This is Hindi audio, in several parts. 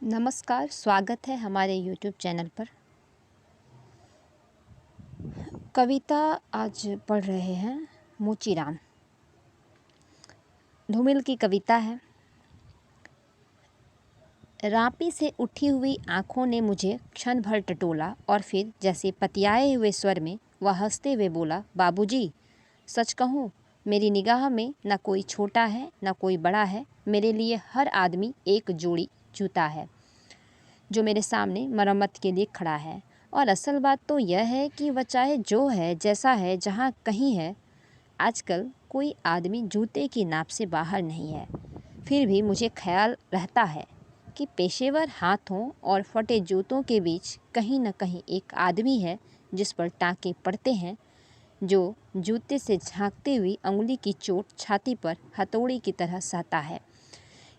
नमस्कार, स्वागत है हमारे YouTube चैनल पर। कविता आज पढ़ रहे हैं मोचीराम। धूमिल की कविता है। रापी से उठी हुई आँखों ने मुझे क्षण भर टटोला और फिर जैसे पतियाए हुए स्वर में वह हंसते हुए बोला, बाबूजी, सच कहूँ मेरी निगाह में न कोई छोटा है न कोई बड़ा है। मेरे लिए हर आदमी एक जोड़ी जूता है जो मेरे सामने मरम्मत के लिए खड़ा है। और असल बात तो यह है कि वह चाहे जो है, जैसा है, जहाँ कहीं है, आजकल कोई आदमी जूते की नाप से बाहर नहीं है। फिर भी मुझे ख्याल रहता है कि पेशेवर हाथों और फटे जूतों के बीच कहीं न कहीं एक आदमी है जिस पर टाँके पड़ते हैं, जो जूते से झांकती हुई अंगुली की चोट छाती पर हथौड़ी की तरह सहता है।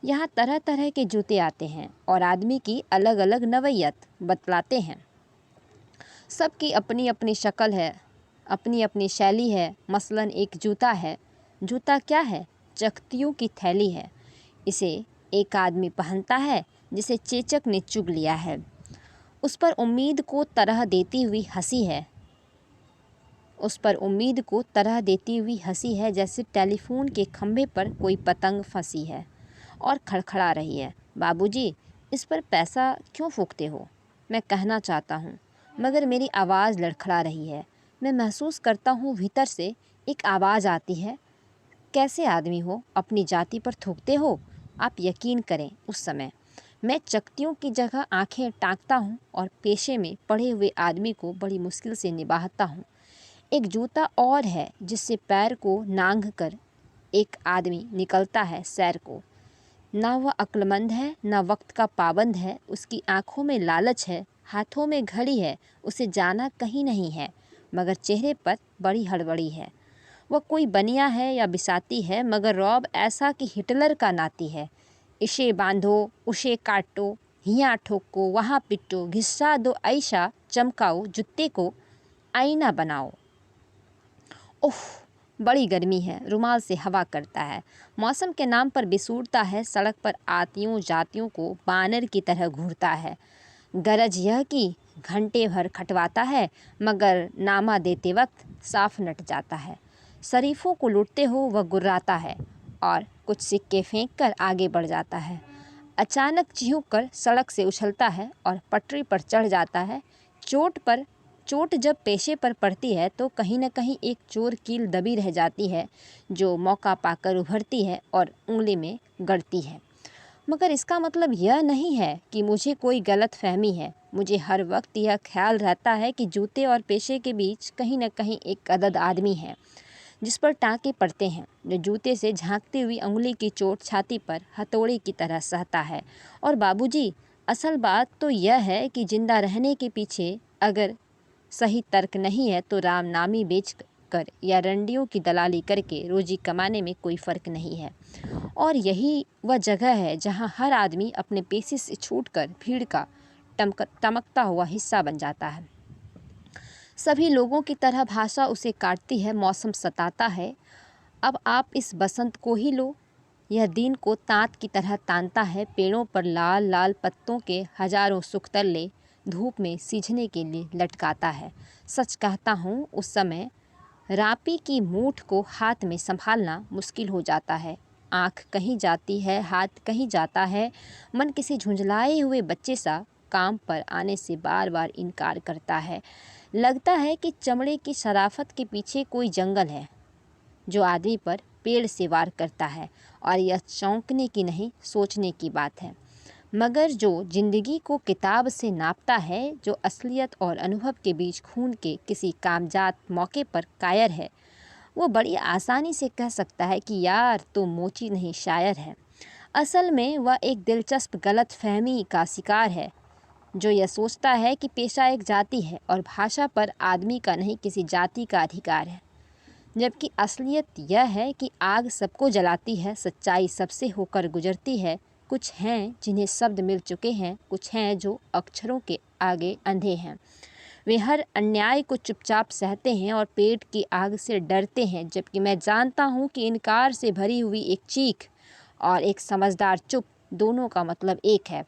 यहाँ तरह तरह के जूते आते हैं और आदमी की अलग अलग नवैयत बतलाते हैं। सबकी अपनी अपनी शक्ल है, अपनी अपनी शैली है। मसलन एक जूता है। जूता क्या है? चख्तियों की थैली है। इसे एक आदमी पहनता है जिसे चेचक ने चुग लिया है। उस पर उम्मीद को तरह देती हुई हंसी है। उस पर उम्मीद को तरह देती हुई हंसी है जैसे टेलीफोन के खंभे पर कोई पतंग फंसी है और खड़खड़ा रही है। बाबूजी, इस पर पैसा क्यों फूंकते हो? मैं कहना चाहता हूँ, मगर मेरी आवाज़ लड़खड़ा रही है। मैं महसूस करता हूँ भीतर से एक आवाज़ आती है, कैसे आदमी हो, अपनी जाति पर थूकते हो? आप यकीन करें, उस समय मैं चकतियों की जगह आंखें ताकता हूँ और पेशे में पड़े हुए आदमी को बड़ी मुश्किल से निभाता हूँ। एक जूता और है जिससे पैर को नांग कर एक आदमी निकलता है सैर को। ना वह अक्लमंद है, ना वक्त का पाबंद है। उसकी आंखों में लालच है, हाथों में घड़ी है। उसे जाना कहीं नहीं है, मगर चेहरे पर बड़ी हड़बड़ी है। वह कोई बनिया है या बिसाती है, मगर रौब ऐसा कि हिटलर का नाती है। इसे बांधो, उसे काटो, हियाँ ठोको, वहाँ पिटो, घिस्सा दो, ऐसा चमकाओ, जूते को आईना बनाओ। ओह, बड़ी गर्मी है। रुमाल से हवा करता है। मौसम के नाम पर बिसूरता है। सड़क पर आतियों जातियों को बानर की तरह घूरता है। गरज यह कि घंटे भर खटवाता है, मगर नामा देते वक्त साफ नट जाता है। शरीफों को लूटते हो वह गुर्राता है और कुछ सिक्के फेंक कर आगे बढ़ जाता है। अचानक चिहुक कर सड़क से उछलता है और पटरी पर चढ़ जाता है। चोट जब पेशे पर पड़ती है तो कहीं न कहीं एक चोर कील दबी रह जाती है, जो मौका पाकर उभरती है और उंगली में गड़ती है। मगर इसका मतलब यह नहीं है कि मुझे कोई गलत फहमी है। मुझे हर वक्त यह ख्याल रहता है कि जूते और पेशे के बीच कहीं न कहीं एक अदद आदमी है जिस पर टाँके पड़ते हैं, जो जूते से झांकती हुई अंगुली की चोट छाती पर हथौड़े की तरह सहता है। और बाबूजी, असल बात तो यह है कि जिंदा रहने के पीछे अगर सही तर्क नहीं है तो रामनामी बेच कर या रंडियों की दलाली करके रोजी कमाने में कोई फ़र्क नहीं है। और यही वह जगह है जहाँ हर आदमी अपने पेशे से छूटकर भीड़ का टमकता हुआ हिस्सा बन जाता है। सभी लोगों की तरह भाषा उसे काटती है, मौसम सताता है। अब आप इस बसंत को ही लो। यह दिन को तांत की तरह तानता है। पेड़ों पर लाल लाल पत्तों के हजारों सुखतल्ले धूप में सीझने के लिए लटकाता है। सच कहता हूँ, उस समय रापी की मूठ को हाथ में संभालना मुश्किल हो जाता है। आँख कहीं जाती है, हाथ कहीं जाता है। मन किसी झुंझलाए हुए बच्चे सा काम पर आने से बार बार इनकार करता है। लगता है कि चमड़े की शराफत के पीछे कोई जंगल है जो आदमी पर पेड़ से वार करता है। और यह चौंकने की नहीं, सोचने की बात है। मगर जो जिंदगी को किताब से नापता है, जो असलियत और अनुभव के बीच खून के किसी कामजात मौके पर कायर है, वो बड़ी आसानी से कह सकता है कि यार तो मोची नहीं शायर है। असल में वह एक दिलचस्प गलत फहमी का शिकार है, जो यह सोचता है कि पेशा एक जाति है और भाषा पर आदमी का नहीं, किसी जाति का अधिकार है। जबकि असलियत यह है कि आग सबको जलाती है, सच्चाई सबसे होकर गुजरती है। कुछ हैं जिन्हें शब्द मिल चुके हैं, कुछ हैं जो अक्षरों के आगे अंधे हैं। वे हर अन्याय को चुपचाप सहते हैं और पेट की आग से डरते हैं। जबकि मैं जानता हूँ कि इनकार से भरी हुई एक चीख और एक समझदार चुप, दोनों का मतलब एक है।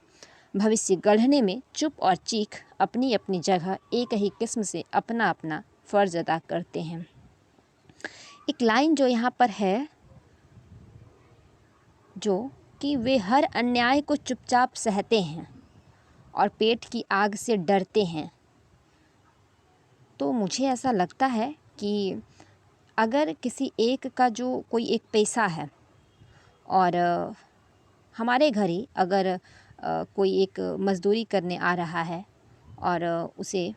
भविष्य गढ़ने में चुप और चीख अपनी अपनी जगह एक ही किस्म से अपना अपना फ़र्ज अदा करते हैं। एक लाइन जो यहाँ पर है, जो कि वे हर अन्याय को चुपचाप सहते हैं और पेट की आग से डरते हैं। तो मुझे ऐसा लगता है कि अगर किसी एक का जो कोई एक पैसा है और हमारे घर ही अगर कोई एक मज़दूरी करने आ रहा है और उसे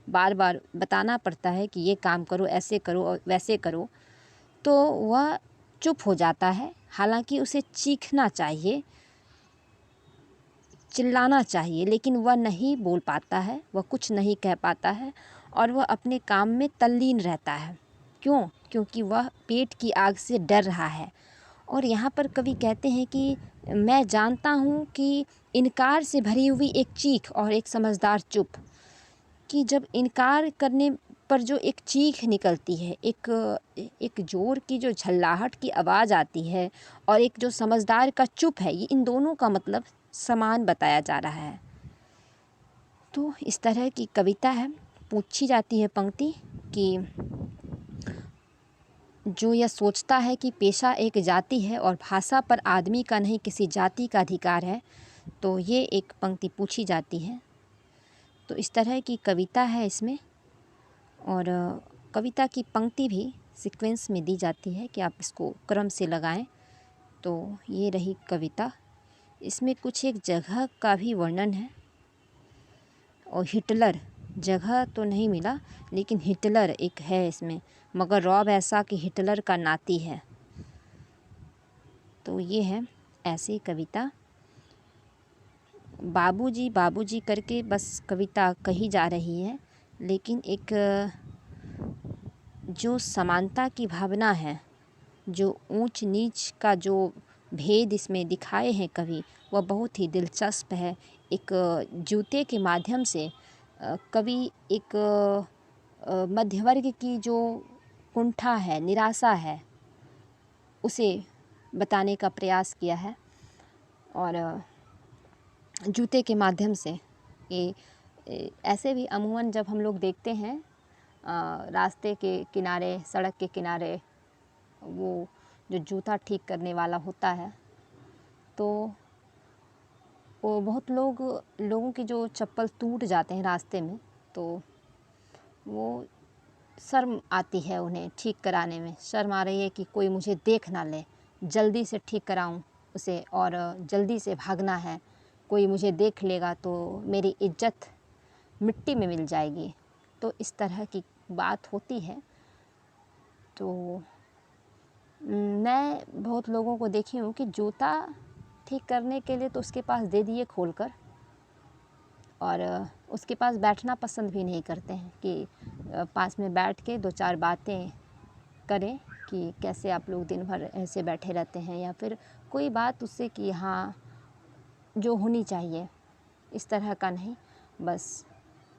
बार बार बताना पड़ता है कि ये काम करो, ऐसे करो और वैसे करो, तो वह चुप हो जाता है। हालांकि उसे चीखना चाहिए, चिल्लाना चाहिए, लेकिन वह नहीं बोल पाता है, वह कुछ नहीं कह पाता है और वह अपने काम में तल्लीन रहता है। क्यों? क्योंकि वह पेट की आग से डर रहा है। और यहाँ पर कवि कहते हैं कि मैं जानता हूँ कि इनकार से भरी हुई एक चीख और एक समझदार चुप, कि जब इनकार करने पर जो एक चीख निकलती है, एक ज़ोर की जो झल्लाहट की आवाज़ आती है और एक जो समझदार का चुप है, ये इन दोनों का मतलब समान बताया जा रहा है। तो इस तरह की कविता है। पूछी जाती है पंक्ति कि जो यह सोचता है कि पेशा एक जाति है और भाषा पर आदमी का नहीं किसी जाति का अधिकार है, तो ये एक पंक्ति पूछी जाती है। तो इस तरह की कविता है इसमें। और कविता की पंक्ति भी सीक्वेंस में दी जाती है कि आप इसको क्रम से लगाएं। तो ये रही कविता। इसमें कुछ एक जगह का भी वर्णन है और हिटलर, जगह तो नहीं मिला लेकिन हिटलर एक है इसमें, मगर रौब ऐसा कि हिटलर का नाती है। तो ये है ऐसी कविता। बाबूजी बाबूजी करके बस कविता कही जा रही है, लेकिन एक जो समानता की भावना है, जो ऊंच नीच का जो भेद इसमें दिखाए हैं कवि, वह बहुत ही दिलचस्प है। एक जूते के माध्यम से कवि एक मध्य वर्ग की जो कुंठा है, निराशा है, उसे बताने का प्रयास किया है। और जूते के माध्यम से ये ऐसे भी अमूमन जब हम लोग देखते हैं रास्ते के किनारे, सड़क के किनारे, वो जो जूता ठीक करने वाला होता है, तो वो बहुत लोगों की जो चप्पल टूट जाते हैं रास्ते में, तो वो शर्म आती है उन्हें ठीक कराने में। शर्म आ रही है कि कोई मुझे देख ना ले, जल्दी से ठीक कराऊं उसे और जल्दी से भागना है, कोई मुझे देख लेगा तो मेरी इज्जत मिट्टी में मिल जाएगी। तो इस तरह की बात होती है। तो मैं बहुत लोगों को देखी हूँ कि जूता ठीक करने के लिए तो उसके पास दे दिए खोल कर, और उसके पास बैठना पसंद भी नहीं करते हैं कि पास में बैठ के दो चार बातें करें कि कैसे आप लोग दिन भर ऐसे बैठे रहते हैं, या फिर कोई बात उससे कि हाँ जो होनी चाहिए, इस तरह का नहीं। बस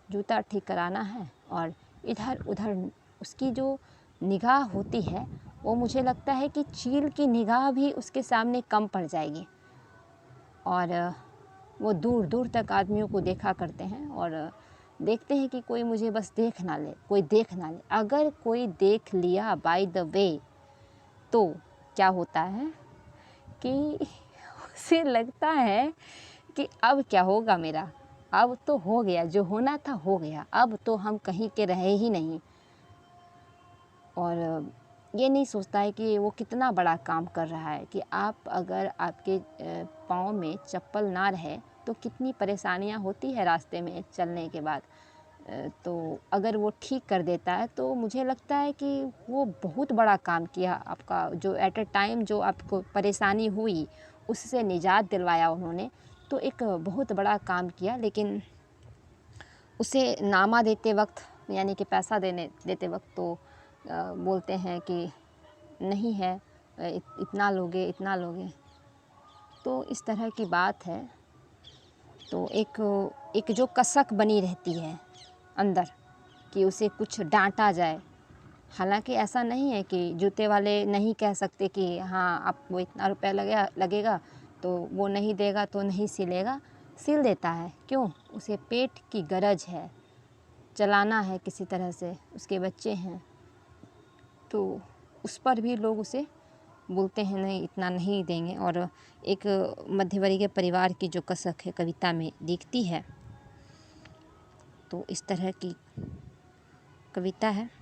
जूता ठीक कराना है और इधर उधर उसकी जो निगाह होती है, वो मुझे लगता है कि चील की निगाह भी उसके सामने कम पड़ जाएगी। और वो दूर दूर तक आदमियों को देखा करते हैं और देखते हैं कि कोई मुझे बस देख ना ले, कोई देख ना ले। अगर कोई देख लिया बाय द वे, तो क्या होता है कि उसे लगता है कि अब क्या होगा मेरा, अब तो हो गया, जो होना था हो गया, अब तो हम कहीं के रहे ही नहीं। और ये नहीं सोचता है कि वो कितना बड़ा काम कर रहा है, कि आप अगर आपके पाँव में चप्पल ना रहे तो कितनी परेशानियां होती है रास्ते में चलने के बाद। तो अगर वो ठीक कर देता है तो मुझे लगता है कि वो बहुत बड़ा काम किया आपका, जो एट अ टाइम जो आपको परेशानी हुई उससे निजात दिलवाया उन्होंने, तो एक बहुत बड़ा काम किया। लेकिन उसे नामा देते वक्त, यानी कि पैसा देते वक्त तो बोलते हैं कि नहीं है, इतना लोगे इतना लोगे। तो इस तरह की बात है। तो एक जो कसक बनी रहती है अंदर कि उसे कुछ डांटा जाए। हालांकि ऐसा नहीं है कि जूते वाले नहीं कह सकते कि हाँ आपको इतना रुपया लगेगा तो वो नहीं देगा तो नहीं सिलेगा। सिल देता है। क्यों? उसे पेट की गरज है, चलाना है किसी तरह से, उसके बच्चे हैं, तो उस पर भी लोग उसे बोलते हैं नहीं इतना नहीं देंगे। और एक मध्यवर्गीय परिवार की जो कसक है कविता में दिखती है। तो इस तरह की कविता है।